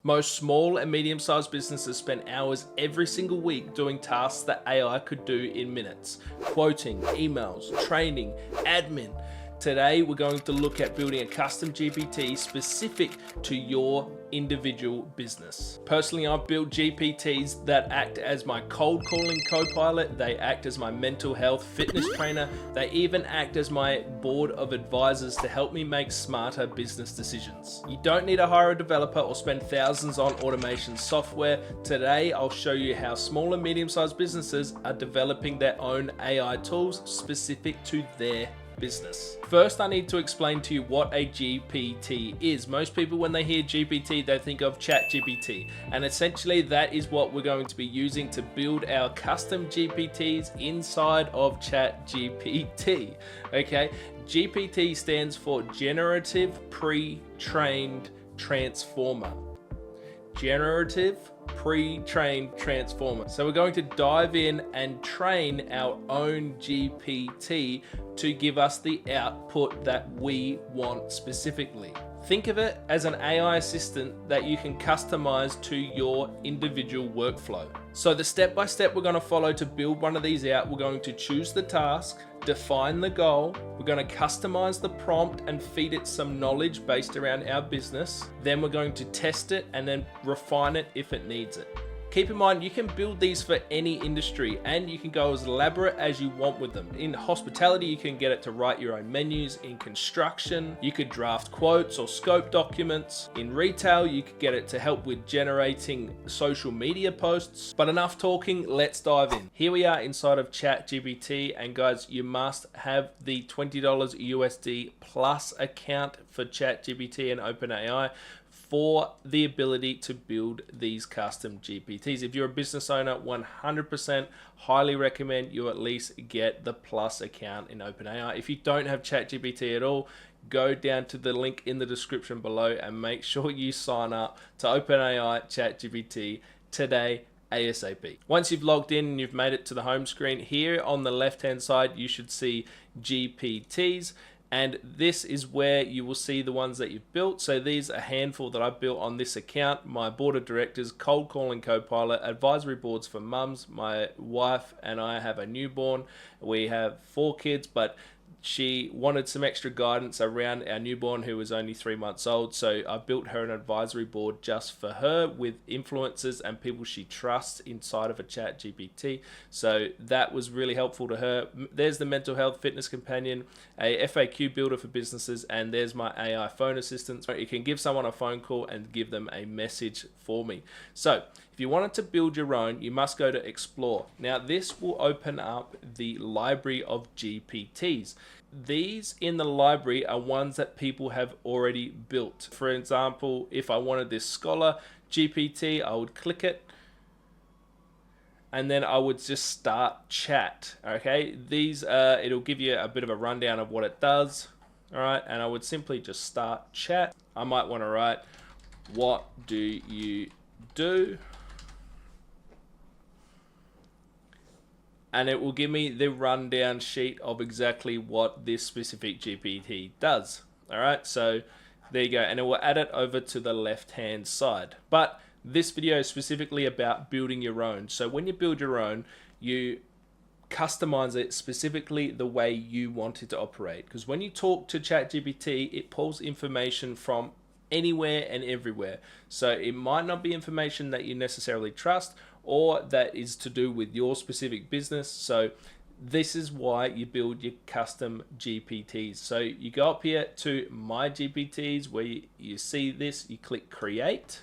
Most small and medium-sized businesses spend hours every single week doing tasks that AI could do in minutes. Quoting, emails, training, admin. Today, we're going to look at building a custom GPT specific to your individual business. Personally, I've built GPTs that act as my cold calling co-pilot. They act as my mental health fitness trainer. They even act as my board of advisors to help me make smarter business decisions. You don't need to hire a developer or spend thousands on automation software. Today, I'll show you how small and medium-sized businesses are developing their own AI tools specific to their business. First, I need to explain to you what a GPT is. Most people, when they hear GPT, they think of ChatGPT, and essentially that is what we're going to be using to build our custom GPTs inside of ChatGPT. Okay, GPT stands for Generative Pre-trained Transformer. Generative Pre-trained Transformer. So we're going to dive in and train our own GPT to give us the output that we want specifically. Think of it as an AI assistant that you can customize to your individual workflow. So the step-by-step we're going to follow to build one of these out, we're going to choose the task, define the goal, we're going to customize the prompt and feed it some knowledge based around our business. Then we're going to test it and then refine it if it needs it. Keep in mind, you can build these for any industry and you can go as elaborate as you want with them. In hospitality, you can get it to write your own menus. In construction, you could draft quotes or scope documents. In retail, you could get it to help with generating social media posts. But enough talking, let's dive in. Here we are inside of ChatGPT, and guys, you must have the $20 USD plus account for ChatGPT and OpenAI for the ability to build these custom GPTs. If you're a business owner, 100% highly recommend you at least get the plus account in OpenAI. If you don't have ChatGPT at all, go down to the link in the description below and make sure you sign up to OpenAI ChatGPT today, ASAP. Once you've logged in and you've made it to the home screen, here on the left hand side you should see GPTs, and this is where you will see the ones that you've built. So these are a handful that I built on this account. My board of directors, cold calling co-pilot, advisory boards for mums. My wife and I have a newborn. We have 4 kids, but she wanted some extra guidance around our newborn who was only 3 months old. So I built her an advisory board just for her with influencers and people she trusts inside of a ChatGPT. So that was really helpful to her. There's the mental health fitness companion, a FAQ builder for businesses, and there's my AI phone assistant. So you can give someone a phone call and give them a message for me. So if you wanted to build your own, you must go to Explore. Now this will open up the library of GPTs. These in the library are ones that people have already built. For example, if I wanted this Scholar GPT, I would click it and then I would just start chat. Okay, these it'll give you a bit of a rundown of what it does. All right, and I would simply just start chat. I might want to write, "What do you do?" And it will give me the rundown sheet of exactly what this specific GPT does. All right, so there you go, and it will add it over to the left hand side. But this video is specifically about building your own. So when you build your own, you customize it specifically the way you want it to operate. Because when you talk to ChatGPT, it pulls information from anywhere and everywhere. So it might not be information that you necessarily trust or that is to do with your specific business. So this is why you build your custom GPTs. So you go up here to My GPTs where you see this, you click Create,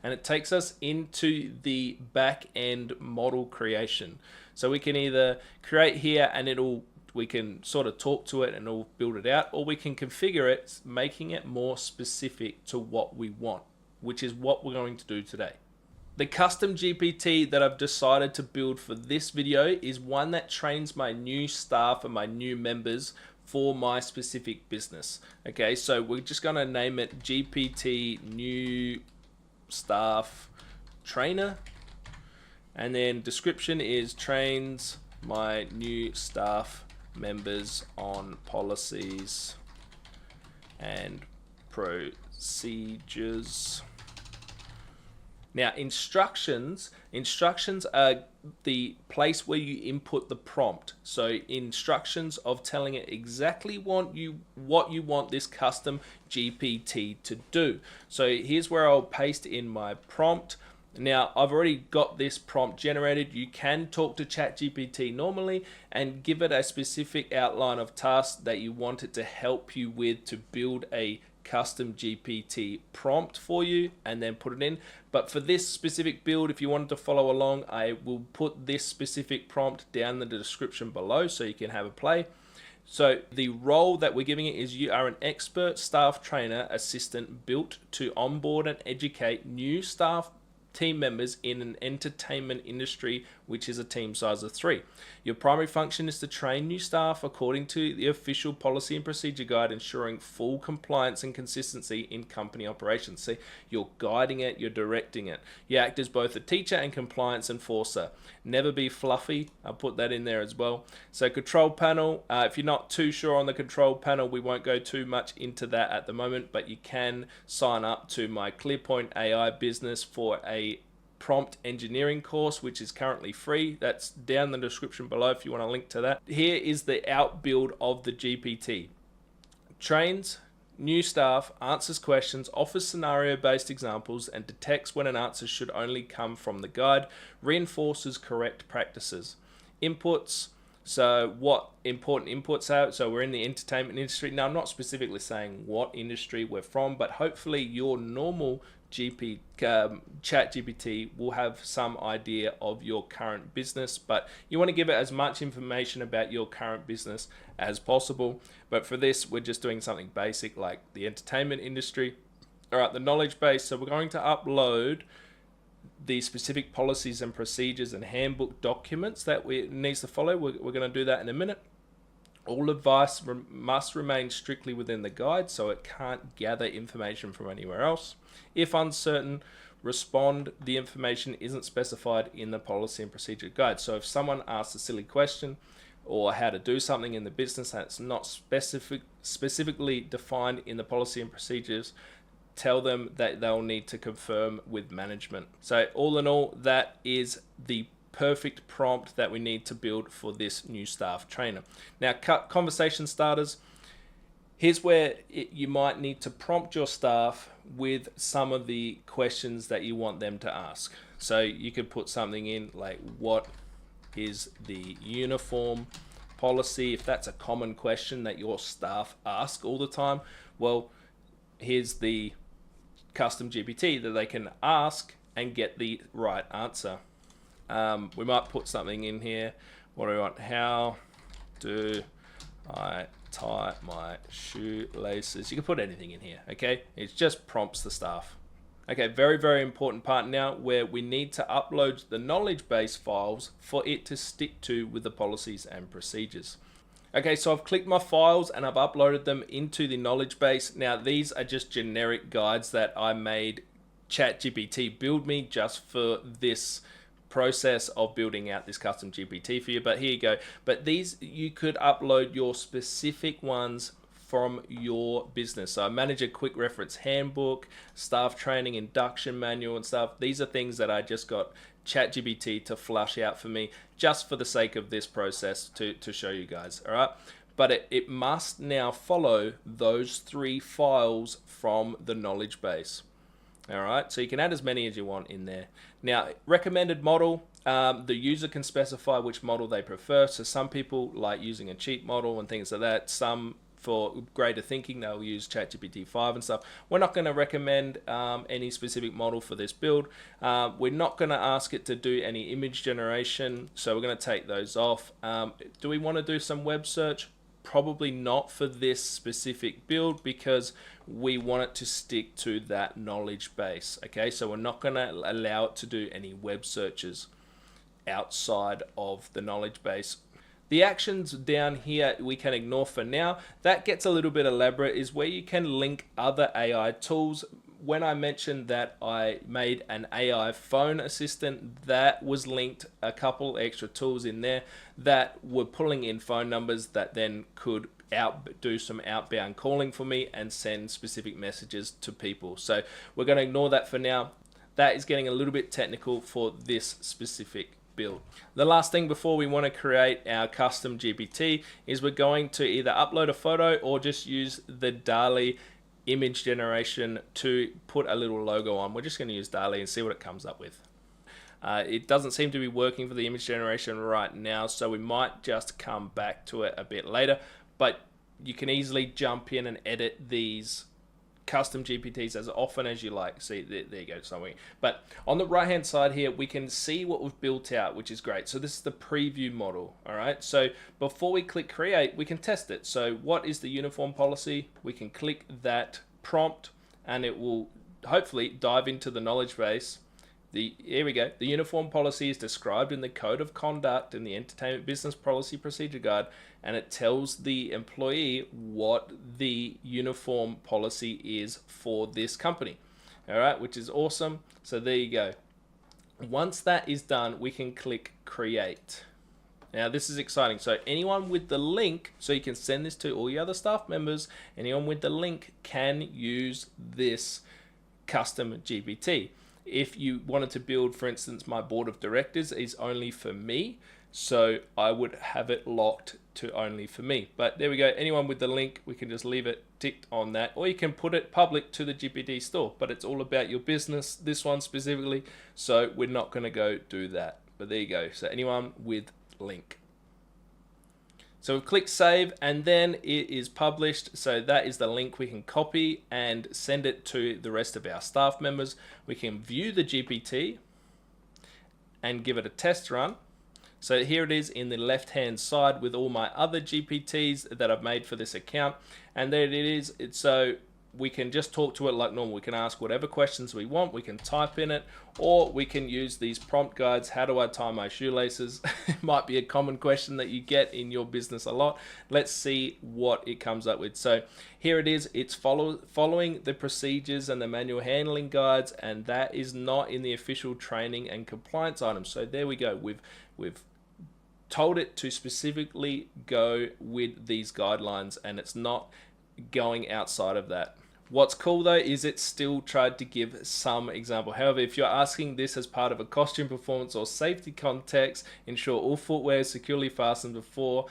and it takes us into the back end model creation. So we can either create here and we can sort of talk to it and it'll build it out, or we can configure it, making it more specific to what we want, which is what we're going to do today. The custom GPT that I've decided to build for this video is one that trains my new staff and my new members for my specific business. Okay, so we're just going to name it GPT New Staff Trainer, and then description is trains my new staff members on policies and procedures procedures. Now, instructions are the place where you input the prompt. So instructions of telling it exactly what you want this custom GPT to do. So here's where I'll paste in my prompt. Now, I've already got this prompt generated. You can talk to ChatGPT normally and give it a specific outline of tasks that you want it to help you with to build a custom GPT prompt for you and then put it in. But for this specific build, if you wanted to follow along, I will put this specific prompt down in the description below so you can have a play. So the role that we're giving it is you are an expert staff trainer assistant built to onboard and educate new staff team members in an entertainment industry, which is a team size of 3. Your primary function is to train new staff according to the official policy and procedure guide, ensuring full compliance and consistency in company operations. See, you're guiding it, you're directing it. You act as both a teacher and compliance enforcer. Never be fluffy. I'll put that in there as well. So control panel, if you're not too sure on the control panel, we won't go too much into that at the moment, but you can sign up to my ClearPoint AI business for a prompt engineering course, which is currently free. That's down in the description below if you want to link to that. Here is the out build of the GPT. Trains new staff, answers questions, offers scenario-based examples, and detects when an answer should only come from the guide, reinforces correct practices. Inputs, so what important inputs are, so we're in the entertainment industry. Now, I'm not specifically saying what industry we're from, but hopefully your normal ChatGPT will have some idea of your current business, but you want to give it as much information about your current business as possible. But for this, we're just doing something basic like the entertainment industry. All right, the knowledge base. So we're going to upload the specific policies and procedures and handbook documents that it needs to follow. We're going to do that in a minute. All advice must remain strictly within the guide, so it can't gather information from anywhere else. If uncertain, respond. The information isn't specified in the policy and procedure guide. So if someone asks a silly question or how to do something in the business that's not specifically defined in the policy and procedures, tell them that they'll need to confirm with management. So all in all, that is the perfect prompt that we need to build for this new staff trainer. Now, conversation starters. Here's where you might need to prompt your staff with some of the questions that you want them to ask. So you could put something in like, what is the uniform policy? If that's a common question that your staff ask all the time, well, here's the custom GPT that they can ask and get the right answer. We might put something in here. What do we want? How do I tie my shoelaces? You can put anything in here, okay? It just prompts the staff. Okay, very, very important part now where we need to upload the knowledge base files for it to stick to with the policies and procedures. Okay, so I've clicked my files and I've uploaded them into the knowledge base. Now, these are just generic guides that I made ChatGPT build me just for this process of building out this custom GPT for you. But here you go. But these, you could upload your specific ones from your business. So manager quick reference handbook, staff training induction manual and stuff. These are things that I just got ChatGPT to flush out for me just for the sake of this process to show you guys. All right. But it must now follow those 3 files from the knowledge base. All right, so you can add as many as you want in there. Now, recommended model, the user can specify which model they prefer. So some people like using a cheap model and things like that. Some, for greater thinking, they'll use ChatGPT 5 and stuff. We're not going to recommend any specific model for this build. We're not going to ask it to do any image generation, so we're going to take those off. Do we want to do some web search? Probably not for this specific build because we want it to stick to that knowledge base. Okay, so we're not going to allow it to do any web searches outside of the knowledge base. The actions down here we can ignore for now. That gets a little bit elaborate, is where you can link other AI tools. When I mentioned that I made an AI phone assistant, that was linked a couple extra tools in there that were pulling in phone numbers that then could do some outbound calling for me and send specific messages to people. So we're going to ignore that for now. That is getting a little bit technical for this specific build. The last thing before we want to create our custom GPT is we're going to either upload a photo or just use the DALL-E image generation to put a little logo on. We're just going to use DALL-E and see what it comes up with. It doesn't seem to be working for the image generation right now, so we might just come back to it a bit later, but you can easily jump in and edit these custom GPTs as often as you like. See, there you go, somewhere. But on the right hand side here, we can see what we've built out, which is great. So this is the preview model. All right, so before we click create, we can test it. So what is the uniform policy? We can click that prompt and it will hopefully dive into the knowledge base. Here we go. The uniform policy is described in the Code of Conduct in the Entertainment Business Policy Procedure Guide, and it tells the employee what the uniform policy is for this company. All right, which is awesome. So there you go. Once that is done, we can click create. Now this is exciting. So anyone with the link, so you can send this to all your other staff members, anyone with the link can use this custom GPT. If you wanted to build, for instance, my board of directors is only for me, so I would have it locked to only for me. But there we go. Anyone with the link, we can just leave it ticked on that, or you can put it public to the GPT store, but it's all about your business, this one specifically, so we're not going to go do that. But there you go. So anyone with link. So we've clicked save and then it is published. So that is the link we can copy and send it to the rest of our staff members. We can view the GPT and give it a test run. So here it is in the left hand side with all my other GPTs that I've made for this account. And there it is. So we can just talk to it like normal. We can ask whatever questions we want. We can type in it, or we can use these prompt guides. How do I tie my shoelaces? It might be a common question that you get in your business a lot. Let's see what it comes up with. So here it is. It's following the procedures and the manual handling guides, and that is not in the official training and compliance items. So there we go. We've told it to specifically go with these guidelines, and it's not going outside of that. What's cool though is it still tried to give some example. However, if you're asking this as part of a costume performance or safety context, ensure all footwear is securely fastened before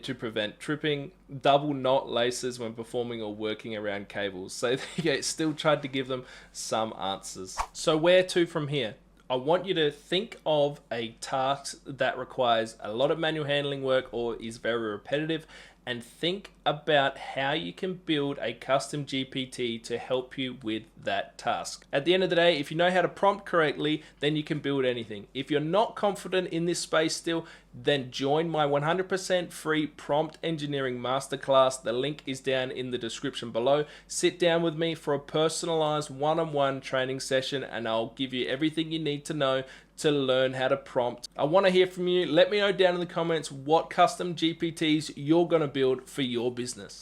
to prevent tripping, double knot laces when performing or working around cables. So yeah, it still tried to give them some answers. So where to from here? I want you to think of a task that requires a lot of manual handling work or is very repetitive, and think about how you can build a custom GPT to help you with that task. At the end of the day, if you know how to prompt correctly, then you can build anything. If you're not confident in this space still, then join my 100% free prompt engineering masterclass. The link is down in the description below. Sit down with me for a personalized one-on-one training session, and I'll give you everything you need to know to learn how to prompt. I want to hear from you. Let me know down in the comments what custom GPTs you're going to build for your business.